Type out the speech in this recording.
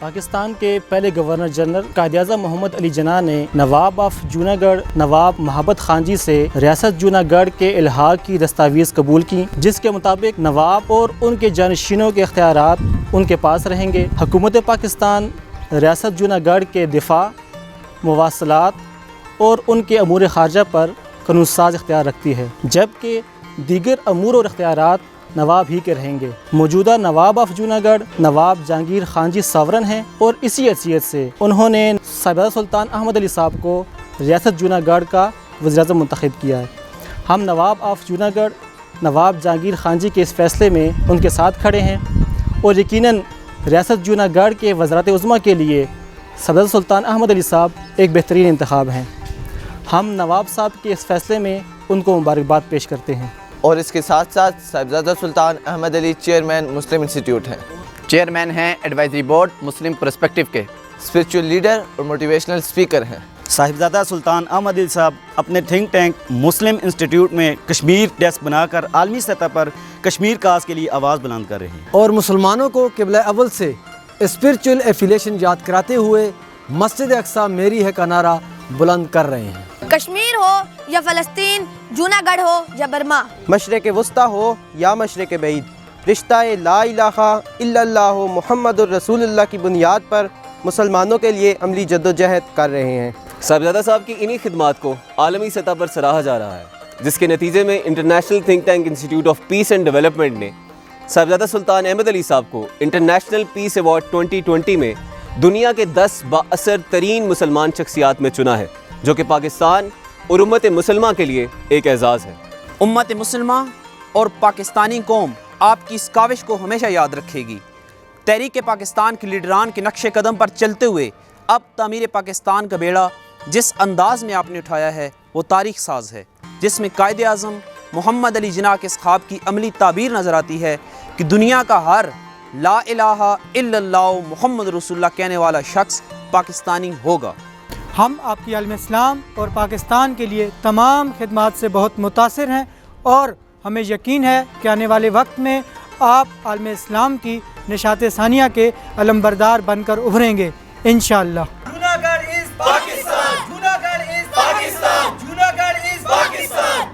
پاکستان کے پہلے governor general Quaid Azam محمد علی جناح نے نواب آف جوناگڑھ نواب محبت خان جی سے ریاست جوناگڑھ کے الحاق کی دستاویز قبول کی، جس کے مطابق نواب اور ان کے جانشینوں کے اختیارات ان کے پاس رہیں گے۔ حکومت پاکستان ریاست جوناگڑھ کے دفاع، مواصلات اور ان کے امور خارجہ پر قانون ساز اختیار رکھتی ہے، جبکہ دیگر امور اور اختیارات نواب ہی کے رہیں گے۔ موجودہ نواب آف جوناگڑھ نواب جہانگیر خان جی ساورن ہیں اور اسی حیثیت سے انہوں نے صاحبزادہ سلطان احمد علی صاحب کو ریاست جوناگڑھ کا وزیر اعظم منتخب کیا ہے۔ ہم نواب آف جوناگڑھ نواب جہانگیر خان جی کے اس فیصلے میں ان کے ساتھ کھڑے ہیں اور یقیناً ریاست جوناگڑھ کے وزارت عظمیٰ کے لیے صاحبزادہ سلطان احمد علی صاحب ایک بہترین انتخاب ہیں۔ ہم نواب صاحب کے اس فیصلے میں ان کو مبارکباد پیش کرتے ہیں۔ اور اس کے ساتھ ساتھ صاحبزادہ سلطان احمد علی چیئرمین مسلم انسٹیٹیوٹ ہیں، چیئرمین ہیں ایڈوائزری بورڈ مسلم پرسپیکٹو کے، اسپرچول لیڈر اور موٹیویشنل اسپیکر ہیں۔ صاحبزادہ سلطان احمد علی صاحب اپنے تھنک ٹینک مسلم انسٹیٹیوٹ میں کشمیر ڈیسک بنا کر عالمی سطح پر کشمیر کاز کے لیے آواز بلند کر رہے ہیں، اور مسلمانوں کو قبلہ اول سے اسپرچول ایفیلیشن یاد کراتے ہوئے مسجد اقصی میری ہے کا نعرہ بلند کر رہے ہیں۔ کشمیر ہو یا فلسطین، جوناگڑھ ہو یا برما، مشرق وسطیٰ ہو یا مشرق بعید، رشتہ لا الہ الا اللہ محمد الرسول اللہ کی بنیاد پر مسلمانوں کے لیے عملی جدوجہد کر رہے ہیں۔ صاحبزادہ صاحب کی انہی خدمات کو عالمی سطح پر سراہا جا رہا ہے، جس کے نتیجے میں international think tank institute of peace and development نے صاحبزادہ سلطان احمد علی صاحب کو انٹرنیشنل پیس ایوارڈ 2020 میں دنیا کے 10 بااثر ترین مسلمان شخصیات میں چنا ہے، جو کہ پاکستان اور امت مسلمہ کے لیے ایک اعزاز ہے۔ امت مسلمہ اور پاکستانی قوم آپ کی اس کاوش کو ہمیشہ یاد رکھے گی۔ تحریک پاکستان کے لیڈران کے نقش قدم پر چلتے ہوئے اب تعمیر پاکستان کا بیڑا جس انداز میں آپ نے اٹھایا ہے وہ تاریخ ساز ہے، جس میں قائد اعظم محمد علی جناح کے اس خواب کی عملی تعبیر نظر آتی ہے کہ دنیا کا ہر لا الہ الا اللہ محمد رسول اللہ کہنے والا شخص پاکستانی ہوگا۔ ہم آپ کی عالم اسلام اور پاکستان کے لیے تمام خدمات سے بہت متاثر ہیں اور ہمیں یقین ہے کہ آنے والے وقت میں آپ عالم اسلام کی نشاط ثانیہ کے علمبردار بن کر ابھریں گے انشاءاللہ۔